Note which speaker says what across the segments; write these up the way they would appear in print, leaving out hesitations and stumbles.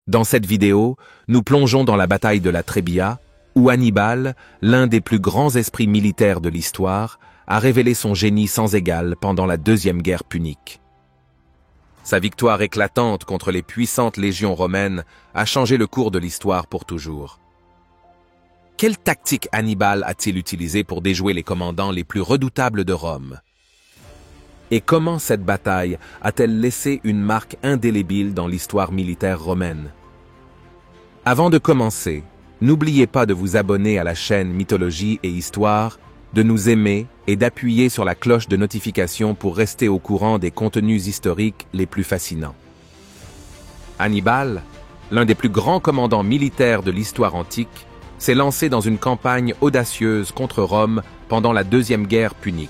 Speaker 1: Dans cette vidéo, nous plongeons dans la bataille de la Trebia, où Hannibal, l'un des plus grands esprits militaires de l'histoire, a révélé son génie sans égal pendant la Deuxième Guerre punique. Sa victoire éclatante contre les puissantes légions romaines a changé le cours de l'histoire pour toujours. Quelle tactique Hannibal a-t-il utilisée pour déjouer les commandants les plus redoutables de Rome? Et comment cette bataille a-t-elle laissé une marque indélébile dans l'histoire militaire romaine? Avant de commencer, n'oubliez pas de vous abonner à la chaîne Mythologie et Histoire, de nous aimer et d'appuyer sur la cloche de notification pour rester au courant des contenus historiques les plus fascinants. Hannibal, l'un des plus grands commandants militaires de l'histoire antique, s'est lancé dans une campagne audacieuse contre Rome pendant la Deuxième Guerre punique.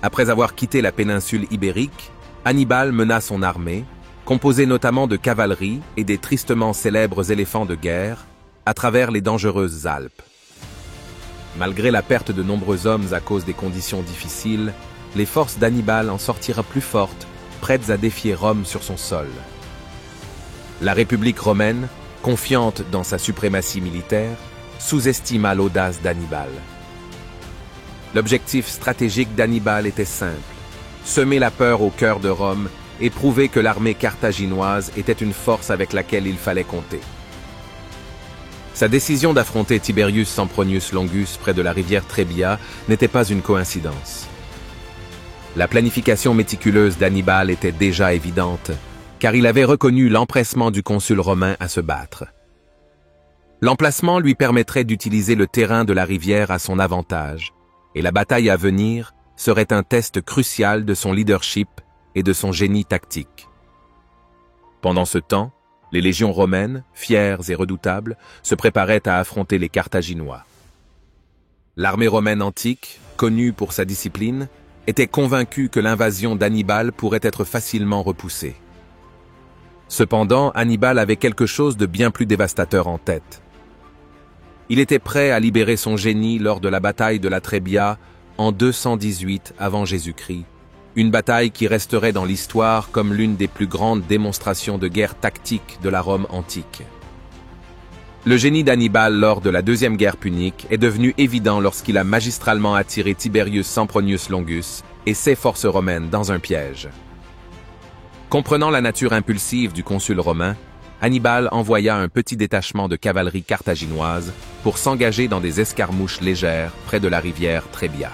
Speaker 1: Après avoir quitté la péninsule ibérique, Hannibal mena son armée, composée notamment de cavalerie et des tristement célèbres éléphants de guerre, à travers les dangereuses Alpes. Malgré la perte de nombreux hommes à cause des conditions difficiles, les forces d'Hannibal en sortirent plus fortes, prêtes à défier Rome sur son sol. La République romaine, confiante dans sa suprématie militaire, sous-estima l'audace d'Hannibal. L'objectif stratégique d'Hannibal était simple: semer la peur au cœur de Rome et prouver que l'armée carthaginoise était une force avec laquelle il fallait compter. Sa décision d'affronter Tiberius Sempronius Longus près de la rivière Trebia n'était pas une coïncidence. La planification méticuleuse d'Hannibal était déjà évidente, car il avait reconnu l'empressement du consul romain à se battre. L'emplacement lui permettrait d'utiliser le terrain de la rivière à son avantage, et la bataille à venir serait un test crucial de son leadership et de son génie tactique. Pendant ce temps, les légions romaines, fières et redoutables, se préparaient à affronter les Carthaginois. L'armée romaine antique, connue pour sa discipline, était convaincue que l'invasion d'Hannibal pourrait être facilement repoussée. Cependant, Hannibal avait quelque chose de bien plus dévastateur en tête. Il était prêt à libérer son génie lors de la bataille de la Trebia en 218 avant Jésus-Christ, une bataille qui resterait dans l'histoire comme l'une des plus grandes démonstrations de guerre tactique de la Rome antique. Le génie d'Hannibal lors de la Deuxième Guerre punique est devenu évident lorsqu'il a magistralement attiré Tiberius Sempronius Longus et ses forces romaines dans un piège. Comprenant la nature impulsive du consul romain, Hannibal envoya un petit détachement de cavalerie carthaginoise pour s'engager dans des escarmouches légères près de la rivière Trebia.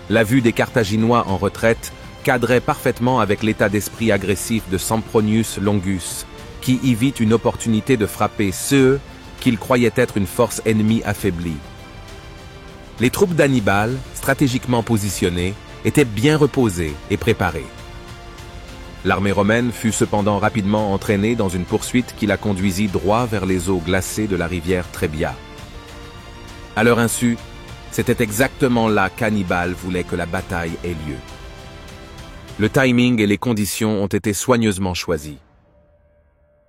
Speaker 1: La vue des Carthaginois en retraite cadrait parfaitement avec l'état d'esprit agressif de Sempronius Longus, qui y vit une opportunité de frapper ceux qu'il croyait être une force ennemie affaiblie. Les troupes d'Hannibal, stratégiquement positionnées, étaient bien reposées et préparées. L'armée romaine fut cependant rapidement entraînée dans une poursuite qui la conduisit droit vers les eaux glacées de la rivière Trebia. À leur insu, c'était exactement là qu'Hannibal voulait que la bataille ait lieu. Le timing et les conditions ont été soigneusement choisis.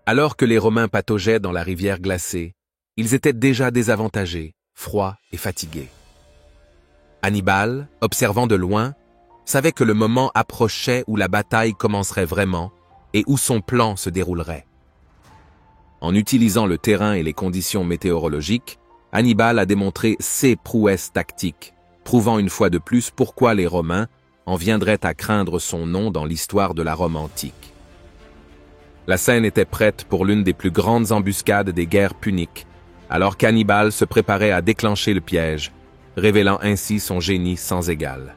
Speaker 1: Alors que les Romains pataugeaient dans la rivière glacée, ils étaient déjà désavantagés, froids et fatigués. Hannibal, observant de loin, savait que le moment approchait où la bataille commencerait vraiment et où son plan se déroulerait. En utilisant le terrain et les conditions météorologiques, Hannibal a démontré ses prouesses tactiques, prouvant une fois de plus pourquoi les Romains en viendraient à craindre son nom dans l'histoire de la Rome antique. La scène était prête pour l'une des plus grandes embuscades des guerres puniques, alors qu'Hannibal se préparait à déclencher le piège, révélant ainsi son génie sans égal.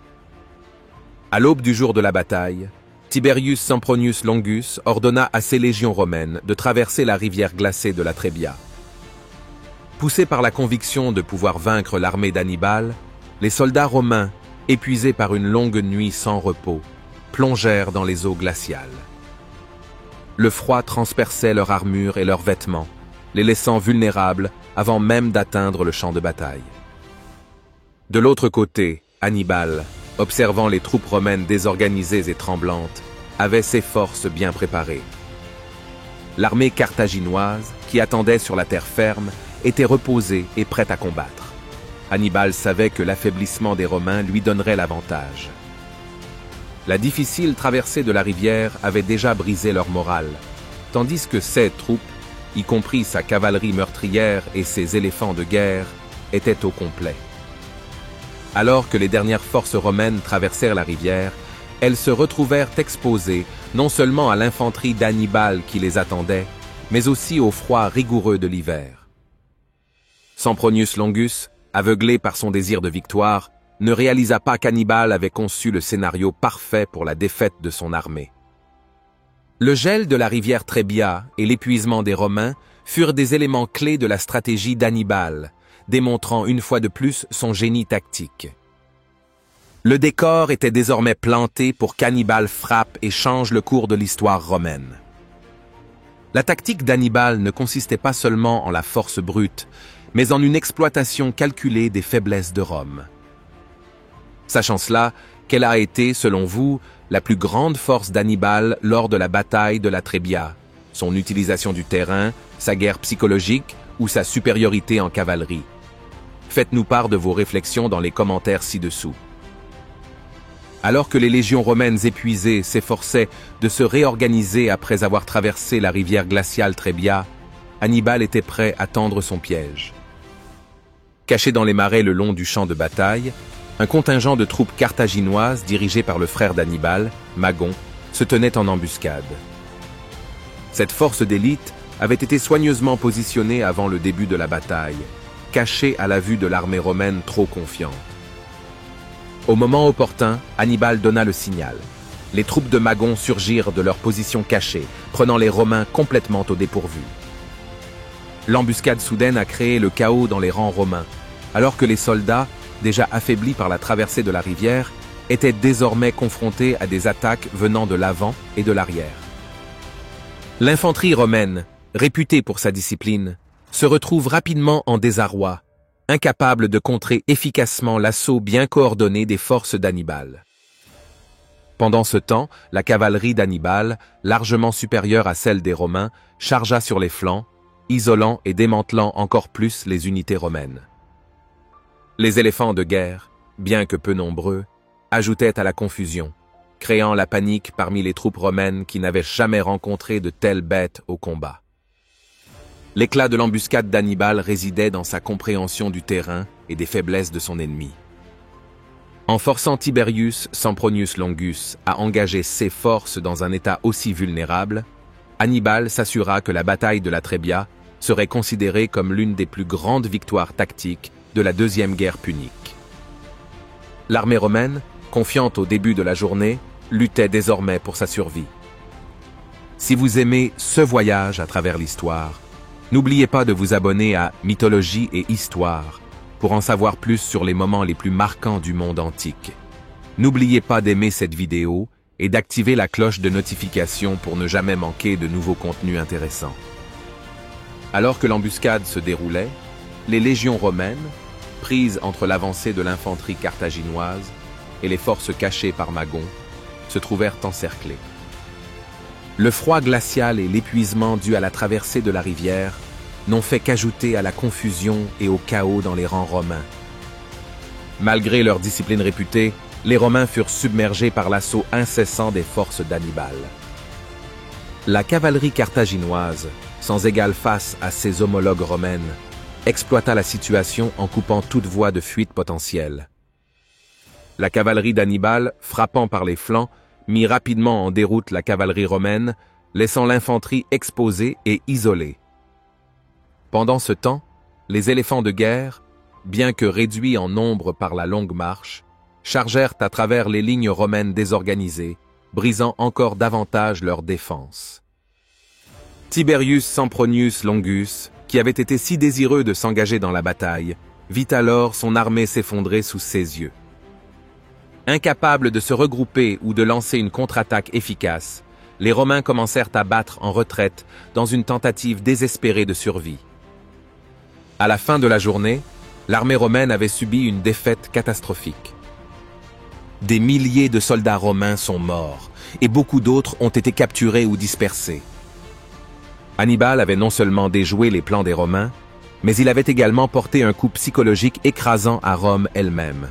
Speaker 1: À l'aube du jour de la bataille, Tiberius Sempronius Longus ordonna à ses légions romaines de traverser la rivière glacée de la Trebia. Poussés par la conviction de pouvoir vaincre l'armée d'Hannibal, les soldats romains, épuisés par une longue nuit sans repos, plongèrent dans les eaux glaciales. Le froid transperçait leur armure et leurs vêtements, les laissant vulnérables avant même d'atteindre le champ de bataille. De l'autre côté, Hannibal, observant les troupes romaines désorganisées et tremblantes, avait ses forces bien préparées. L'armée carthaginoise, qui attendait sur la terre ferme, était reposée et prête à combattre. Hannibal savait que l'affaiblissement des Romains lui donnerait l'avantage. La difficile traversée de la rivière avait déjà brisé leur morale, tandis que ses troupes, y compris sa cavalerie meurtrière et ses éléphants de guerre, étaient au complet. Alors que les dernières forces romaines traversèrent la rivière, elles se retrouvèrent exposées non seulement à l'infanterie d'Hannibal qui les attendait, mais aussi au froid rigoureux de l'hiver. Sempronius Longus, aveuglé par son désir de victoire, ne réalisa pas qu'Hannibal avait conçu le scénario parfait pour la défaite de son armée. Le gel de la rivière Trebia et l'épuisement des Romains furent des éléments clés de la stratégie d'Hannibal, démontrant une fois de plus son génie tactique. Le décor était désormais planté pour qu'Hannibal frappe et change le cours de l'histoire romaine. La tactique d'Hannibal ne consistait pas seulement en la force brute, mais en une exploitation calculée des faiblesses de Rome. Sachant cela, quelle a été, selon vous, la plus grande force d'Hannibal lors de la bataille de la Trebia? Son utilisation du terrain, sa guerre psychologique ou sa supériorité en cavalerie? Faites-nous part de vos réflexions dans les commentaires ci-dessous. Alors que les légions romaines épuisées s'efforçaient de se réorganiser après avoir traversé la rivière glaciale Trebia, Hannibal était prêt à tendre son piège. Caché dans les marais le long du champ de bataille, un contingent de troupes carthaginoises dirigé par le frère d'Hannibal, Magon, se tenait en embuscade. Cette force d'élite avait été soigneusement positionnée avant le début de la bataille, cachée à la vue de l'armée romaine trop confiante. Au moment opportun, Hannibal donna le signal. Les troupes de Magon surgirent de leur position cachée, prenant les Romains complètement au dépourvu. L'embuscade soudaine a créé le chaos dans les rangs romains, alors que les soldats, déjà affaiblis par la traversée de la rivière, étaient désormais confrontés à des attaques venant de l'avant et de l'arrière. L'infanterie romaine, réputée pour sa discipline, se retrouve rapidement en désarroi, incapable de contrer efficacement l'assaut bien coordonné des forces d'Hannibal. Pendant ce temps, la cavalerie d'Hannibal, largement supérieure à celle des Romains, chargea sur les flancs, isolant et démantelant encore plus les unités romaines. Les éléphants de guerre, bien que peu nombreux, ajoutaient à la confusion, créant la panique parmi les troupes romaines qui n'avaient jamais rencontré de telles bêtes au combat. L'éclat de l'embuscade d'Hannibal résidait dans sa compréhension du terrain et des faiblesses de son ennemi. En forçant Tiberius Sempronius Longus à engager ses forces dans un état aussi vulnérable, Hannibal s'assura que la bataille de la Trebia serait considérée comme l'une des plus grandes victoires tactiques de la deuxième guerre punique. L'armée romaine, confiante au début de la journée, luttait désormais pour sa survie. Si vous aimez ce voyage à travers l'histoire, n'oubliez pas de vous abonner à Mythologie et Histoire pour en savoir plus sur les moments les plus marquants du monde antique. N'oubliez pas d'aimer cette vidéo et d'activer la cloche de notification pour ne jamais manquer de nouveaux contenus intéressants. Alors que l'embuscade se déroulait, les légions romaines, prises entre l'avancée de l'infanterie carthaginoise et les forces cachées par Magon, se trouvèrent encerclées. Le froid glacial et l'épuisement dû à la traversée de la rivière n'ont fait qu'ajouter à la confusion et au chaos dans les rangs romains. Malgré leur discipline réputée, les Romains furent submergés par l'assaut incessant des forces d'Hannibal. La cavalerie carthaginoise, sans égale face à ses homologues romaines, exploita la situation en coupant toute voie de fuite potentielle. La cavalerie d'Hannibal, frappant par les flancs, mit rapidement en déroute la cavalerie romaine, laissant l'infanterie exposée et isolée. Pendant ce temps, les éléphants de guerre, bien que réduits en nombre par la longue marche, chargèrent à travers les lignes romaines désorganisées, brisant encore davantage leur défense. Tiberius Sempronius Longus, qui avait été si désireux de s'engager dans la bataille, vit alors son armée s'effondrer sous ses yeux. Incapables de se regrouper ou de lancer une contre-attaque efficace, les Romains commencèrent à battre en retraite dans une tentative désespérée de survie. À la fin de la journée, l'armée romaine avait subi une défaite catastrophique. Des milliers de soldats romains sont morts et beaucoup d'autres ont été capturés ou dispersés. Hannibal avait non seulement déjoué les plans des Romains, mais il avait également porté un coup psychologique écrasant à Rome elle-même.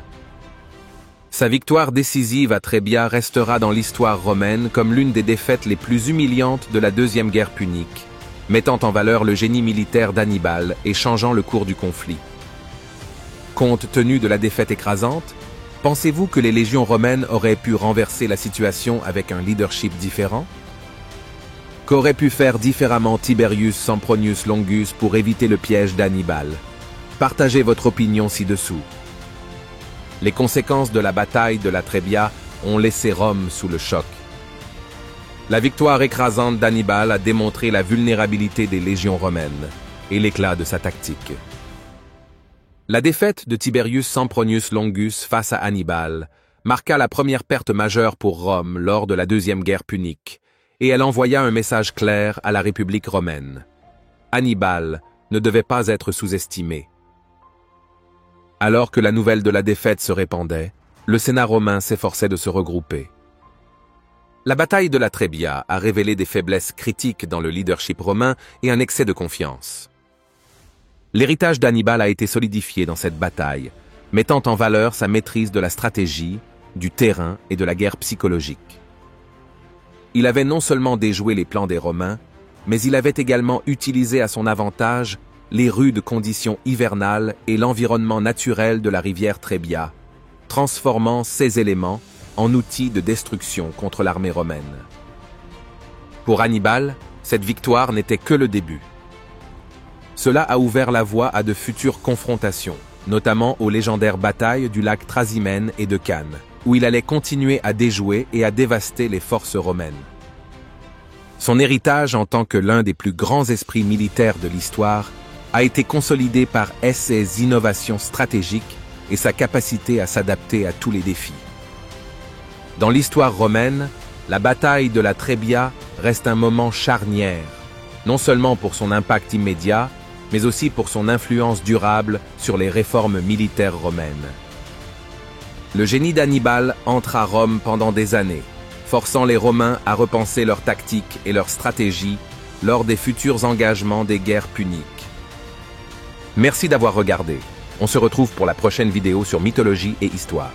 Speaker 1: Sa victoire décisive à Trebia restera dans l'histoire romaine comme l'une des défaites les plus humiliantes de la Deuxième Guerre punique, mettant en valeur le génie militaire d'Hannibal et changeant le cours du conflit. Compte tenu de la défaite écrasante, pensez-vous que les légions romaines auraient pu renverser la situation avec un leadership différent? Qu'aurait pu faire différemment Tiberius Sempronius Longus pour éviter le piège d'Hannibal? Partagez votre opinion ci-dessous. Les conséquences de la bataille de la Trebia ont laissé Rome sous le choc. La victoire écrasante d'Hannibal a démontré la vulnérabilité des légions romaines et l'éclat de sa tactique. La défaite de Tiberius Sempronius Longus face à Hannibal marqua la première perte majeure pour Rome lors de la Deuxième Guerre punique, et elle envoya un message clair à la République romaine. Hannibal ne devait pas être sous-estimé. Alors que la nouvelle de la défaite se répandait, le Sénat romain s'efforçait de se regrouper. La bataille de la Trebia a révélé des faiblesses critiques dans le leadership romain et un excès de confiance. L'héritage d'Hannibal a été solidifié dans cette bataille, mettant en valeur sa maîtrise de la stratégie, du terrain et de la guerre psychologique. Il avait non seulement déjoué les plans des Romains, mais il avait également utilisé à son avantage les rudes conditions hivernales et l'environnement naturel de la rivière Trebia, transformant ces éléments en outils de destruction contre l'armée romaine. Pour Hannibal, cette victoire n'était que le début. Cela a ouvert la voie à de futures confrontations, notamment aux légendaires batailles du lac Trasimène et de Cannes, où il allait continuer à déjouer et à dévaster les forces romaines. Son héritage en tant que l'un des plus grands esprits militaires de l'histoire a été consolidé par ses innovations stratégiques et sa capacité à s'adapter à tous les défis. Dans l'histoire romaine, la bataille de la Trebia reste un moment charnière, non seulement pour son impact immédiat, mais aussi pour son influence durable sur les réformes militaires romaines. Le génie d'Hannibal entre à Rome pendant des années, forçant les Romains à repenser leurs tactiques et leurs stratégies lors des futurs engagements des guerres puniques. Merci d'avoir regardé. On se retrouve pour la prochaine vidéo sur mythologie et histoire.